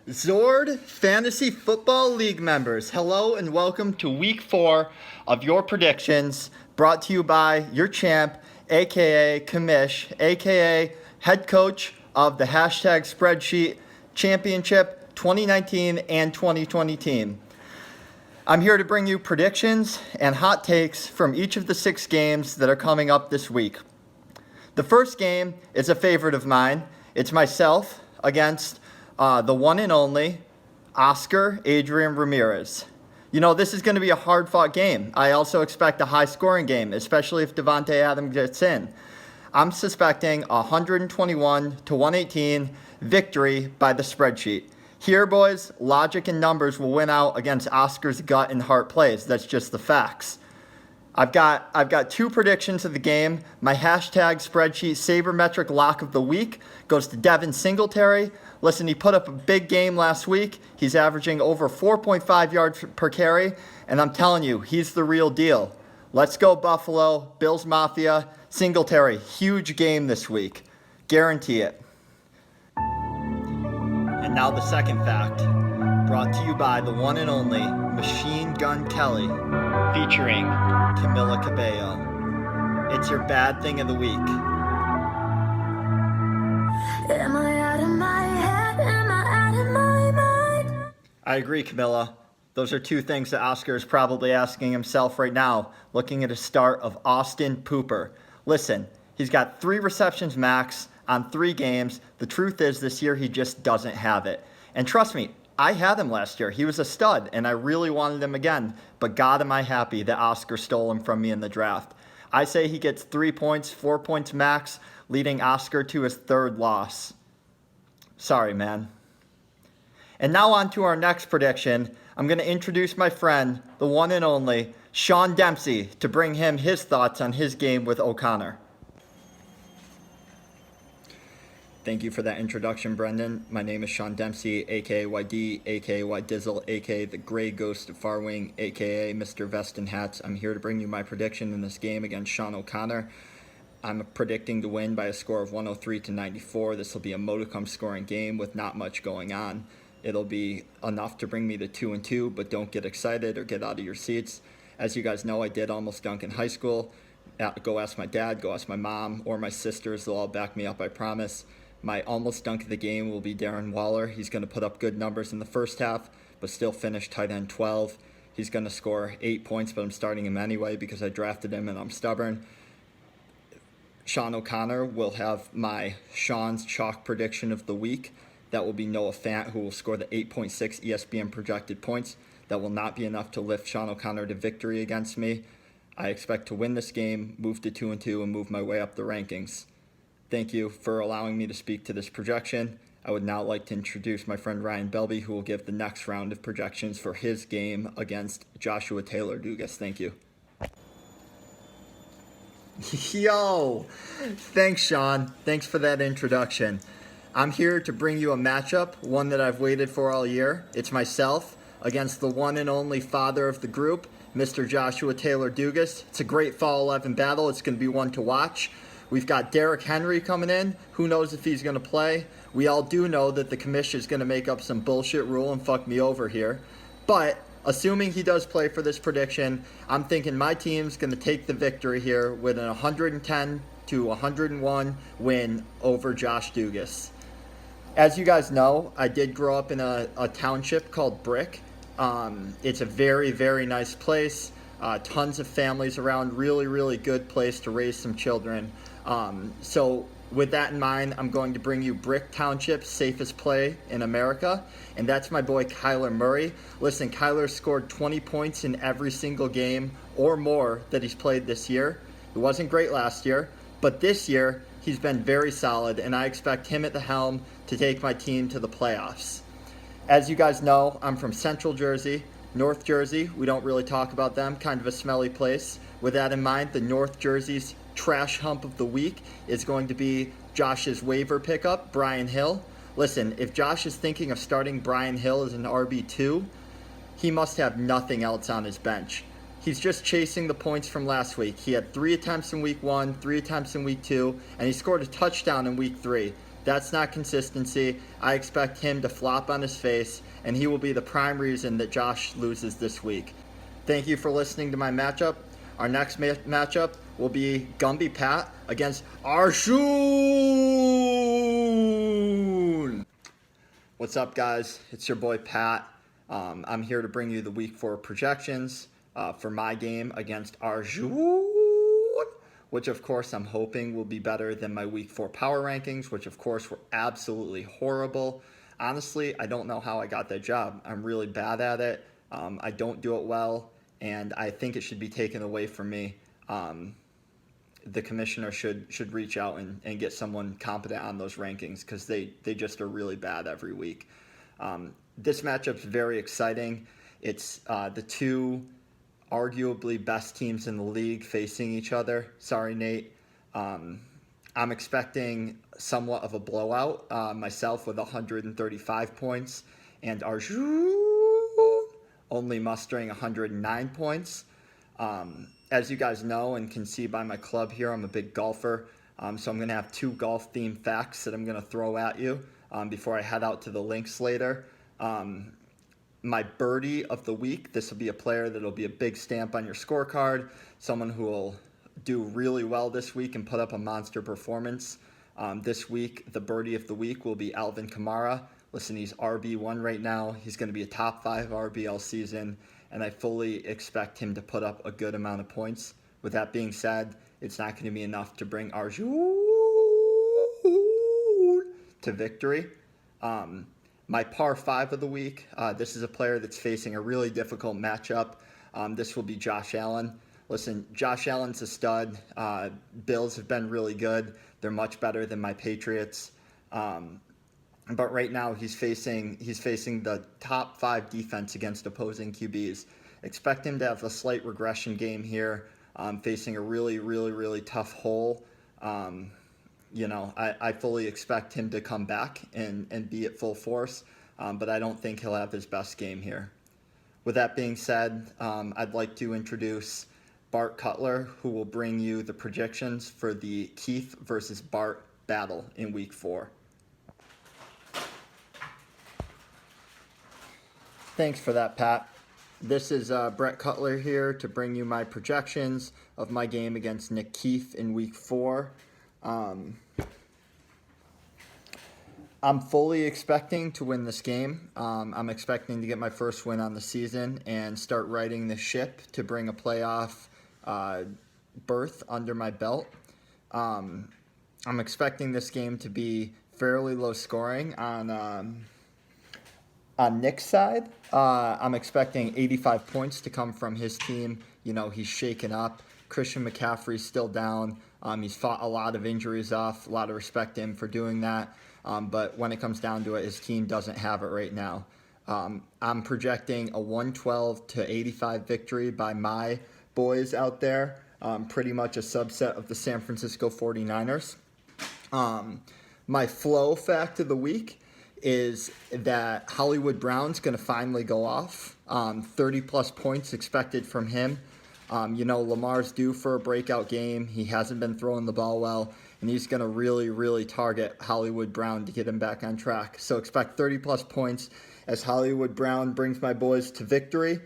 Zord Fantasy Football League members, hello and welcome to week 4 of your predictions, brought to you by your champ, aka Kamish, aka head coach of the hashtag spreadsheet championship 2019 and 2020 team. I'm here to bring you predictions and hot takes from each of the 6 games that are coming up this week. The first game is a favorite of mine. It's myself against the one and only Oscar Adrian Ramirez. You know, this is going to be a hard-fought game. I also expect a high-scoring game, especially if Devontae Adams gets in. I'm suspecting a 121-118 victory by the spreadsheet. Here, boys, logic and numbers will win out against Oscar's gut and heart plays. That's just the facts. I've got 2 predictions of the game. My hashtag spreadsheet sabermetric lock of the week goes to Devin Singletary. Listen, he put up a big game last week. He's averaging over 4.5 yards per carry, and I'm telling you, he's the real deal. Let's go Buffalo, Bills Mafia, Singletary, huge game this week. Guarantee it. And now the second fact, brought to you by the one and only Machine Gun Kelly, featuring Camila Cabello. It's your bad thing of the week. Am I out of my head? Am I out of my mind? I agree, Camilla. Those are 2 things that Oscar is probably asking himself right now, looking at a start of Austin Pooper. Listen, he's got 3 receptions max on 3 games. The truth is, this year he just doesn't have it. And trust me, I had him last year. He was a stud, and I really wanted him again. But God, am I happy that Oscar stole him from me in the draft. I say he gets 3 points, 4 points max, leading Oscar to his 3rd loss. Sorry, man. And now on to our next prediction. I'm going to introduce my friend, the one and only, Sean Dempsey, to bring him his thoughts on his game with O'Connor. Thank you for that introduction, Brendan. My name is Sean Dempsey, aka YD, aka Dizzle, aka the Gray Ghost of Far Wing, aka Mr. Vest and Hats. I'm here to bring you my prediction in this game against Sean O'Connor. I'm predicting to win by a score of 103-94. This will be a modicum scoring game with not much going on. It'll be enough to bring me to 2-2, but don't get excited or get out of your seats. As you guys know, I did almost dunk in high school. Go ask my dad, go ask my mom, or my sisters. They'll all back me up, I promise. My almost dunk of the game will be Darren Waller. He's going to put up good numbers in the first half, but still finish tight end 12. He's going to score 8 points, but I'm starting him anyway because I drafted him and I'm stubborn. Sean O'Connor will have my Sean's chalk prediction of the week. That will be Noah Fant, who will score the 8.6 ESPN projected points. That will not be enough to lift Sean O'Connor to victory against me. I expect to win this game, move to 2-2, and move my way up the rankings. Thank you for allowing me to speak to this projection. I would now like to introduce my friend Ryan Belby, who will give the next round of projections for his game against Joshua Taylor Dugas. Thank you. Yo! Thanks, Sean. Thanks for that introduction. I'm here to bring you a matchup, one that I've waited for all year. It's myself against the one and only father of the group, Mr. Joshua Taylor Dugas. It's a great Fall 11 battle. It's going to be one to watch. We've got Derrick Henry coming in. Who knows if he's going to play? We all do know that the commission is going to make up some bullshit rule and fuck me over here. But assuming he does play for this prediction, I'm thinking my team's going to take the victory here with an 110-101 win over Josh Dugas. As you guys know, I did grow up in a township called Brick. It's a very, very nice place. Tons of families around. Really, really good place to raise some children. So with that in mind, I'm going to bring you Brick Township's safest play in America, and that's my boy Kyler Murray. Listen, Kyler scored 20 points in every single game or more that he's played this year. It wasn't great last year, but this year he's been very solid, and I expect him at the helm to take my team to the playoffs. As you guys know, I'm from Central Jersey. North Jersey, we don't really talk about them, kind of a smelly place. With that in mind, the North Jersey's trash hump of the week is going to be Josh's waiver pickup, Brian Hill. Listen, if Josh is thinking of starting Brian Hill as an RB2, he must have nothing else on his bench. He's just chasing the points from last week. He had 3 attempts in week 1, 3 attempts in week 2, and he scored a touchdown in week 3. That's not consistency. I expect him to flop on his face, and he will be the prime reason that Josh loses this week. Thank you for listening to my matchup. Our next matchup will be Gumby Pat against Arshun. What's up, guys? It's your boy Pat. I'm here to bring you the Week 4 projections for my game against Arjun, which of course I'm hoping will be better than my Week 4 power rankings, which of course were absolutely horrible. Honestly, I don't know how I got that job. I'm really bad at it. I don't do it well, and I think it should be taken away from me. The commissioner should reach out and get someone competent on those rankings, because they just are really bad every week. This matchup's very exciting. It's the two arguably best teams in the league facing each other. Sorry, Nate. I'm expecting somewhat of a blowout myself with 135 points, and Arjun only mustering 109 points. As you guys know and can see by my club here, I'm a big golfer. So I'm going to have two golf-themed facts that I'm going to throw at you before I head out to the links later. My birdie of the week, this will be a player that will be a big stamp on your scorecard, someone who will do really well this week and put up a monster performance. This week, the birdie of the week will be Alvin Kamara. Listen, he's RB1 right now. He's going to be a top 5 RB all season, and I fully expect him to put up a good amount of points. With that being said, it's not going to be enough to bring Arjun to victory. My par 5 of the week, this is a player that's facing a really difficult matchup. This will be Josh Allen. Listen, Josh Allen's a stud. Bills have been really good. They're much better than my Patriots. But right now he's facing the top 5 defense against opposing QBs. Expect him to have a slight regression game here, facing a really, really, really tough hole. I fully expect him to come back and be at full force, but I don't think he'll have his best game here. With that being said, I'd like to introduce Bart Cutler, who will bring you the projections for the Keith versus Bart battle in Week 4. Thanks for that, Pat. This is Brett Cutler here to bring you my projections of my game against Nick Keith in Week 4. I'm fully expecting to win this game. I'm expecting to get my first win on the season and start riding the ship to bring a playoff berth under my belt. I'm expecting this game to be fairly low scoring on Nick's side. I'm expecting 85 points to come from his team. He's shaken up. Christian McCaffrey's still down. He's fought a lot of injuries off. A lot of respect to him for doing that. But when it comes down to it, his team doesn't have it right now. I'm projecting a 112-85 victory by my boys out there. Pretty much a subset of the San Francisco 49ers. My flow fact of the week is that Hollywood Brown's going to finally go off. 30-plus points expected from him. Lamar's due for a breakout game. He hasn't been throwing the ball well, and he's going to really, really target Hollywood Brown to get him back on track. So expect 30-plus points as Hollywood Brown brings my boys to victory.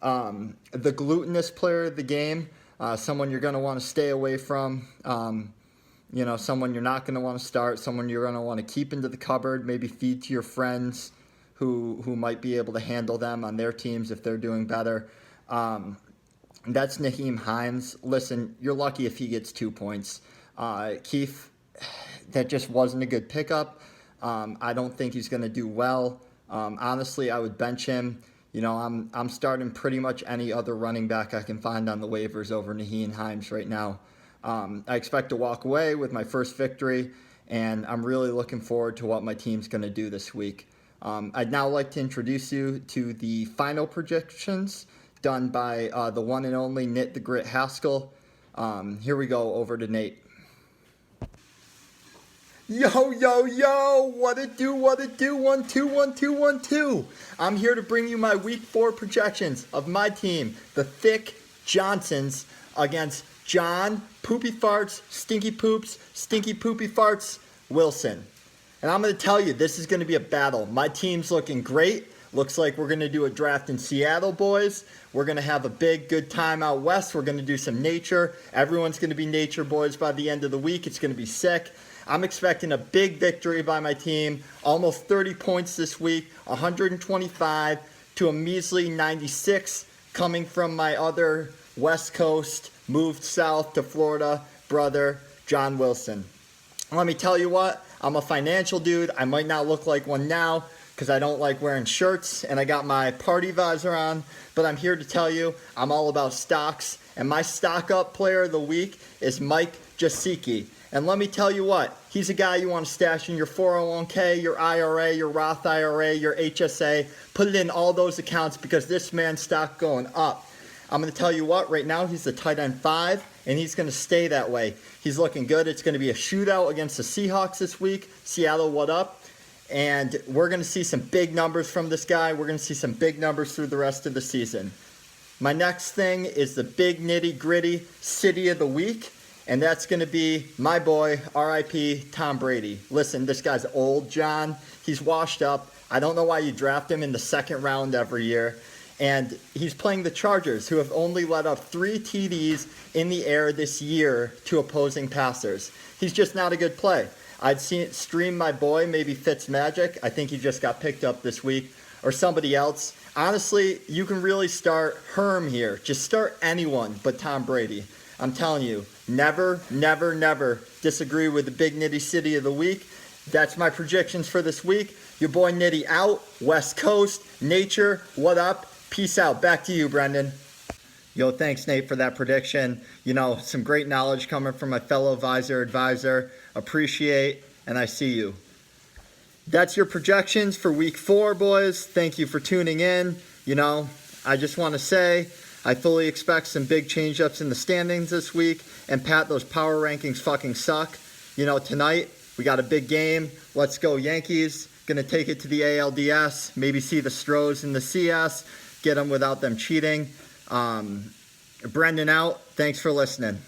The glutinous player of the game, someone you're going to want to stay away from, someone you're not going to want to start, someone you're going to want to keep into the cupboard, maybe feed to your friends who might be able to handle them on their teams if they're doing better. That's Nyheim Hines. Listen, you're lucky if he gets 2 points. Keith, that just wasn't a good pickup. I don't think he's going to do well. Honestly, I would bench him. I'm starting pretty much any other running back I can find on the waivers over Nyheim Hines right now. I expect to walk away with my first victory, and I'm really looking forward to what my team's going to do this week. I'd now like to introduce you to the final projections done by the one and only Knit the Grit Haskell. Here we go, over to Nate. Yo, yo, yo, what it do, 1, 2, 1, 2, 1, 2. I'm here to bring you my Week 4 projections of my team, the Thick Johnsons, against John Poopy Farts, Stinky Poops, Stinky Poopy Farts, Wilson. And I'm going to tell you, this is going to be a battle. My team's looking great. Looks like we're going to do a draft in Seattle, boys. We're going to have a big, good time out west. We're going to do some nature. Everyone's going to be nature boys by the end of the week. It's going to be sick. I'm expecting a big victory by my team. Almost 30 points this week, 125 to a measly 96 coming from my other West Coast, moved south to Florida, brother, John Wilson. Let me tell you what, I'm a financial dude. I might not look like one now because I don't like wearing shirts and I got my party visor on, but I'm here to tell you I'm all about stocks, and my stock up player of the week is Mike Jasicki. And let me tell you what, he's a guy you want to stash in your 401k, your IRA, your Roth IRA, your HSA. Put it in all those accounts because this man's stock going up. I'm going to tell you what, right now he's the tight end 5, and he's going to stay that way. He's looking good. It's going to be a shootout against the Seahawks this week. Seattle, what up? And we're going to see some big numbers from this guy. We're going to see some big numbers through the rest of the season. My next thing is the big nitty-gritty city of the week, and that's going to be my boy, R.I.P. Tom Brady. Listen, this guy's old, John. He's washed up. I don't know why you draft him in the second round every year. And he's playing the Chargers, who have only let up 3 TDs in the air this year to opposing passers. He's just not a good play. I'd stream my boy, maybe Fitzmagic. I think he just got picked up this week. Or somebody else. Honestly, you can really start Herm here. Just start anyone but Tom Brady. I'm telling you, never, never, never disagree with the big nitty city of the week. That's my predictions for this week. Your boy Nitty out. West Coast. Nature. What up? Peace out. Back to you, Brendan. Yo, thanks, Nate, for that prediction. You know, some great knowledge coming from my fellow advisor. Appreciate, and I see you. That's your projections for week 4, boys. Thank you for tuning in. You know, I just want to say I fully expect some big change-ups in the standings this week. And Pat, those power rankings fucking suck. You know, tonight we got a big game. Let's go Yankees. Going to take it to the ALDS. Maybe see the Stros in the CS. Get them without them cheating. Brendan out. Thanks for listening.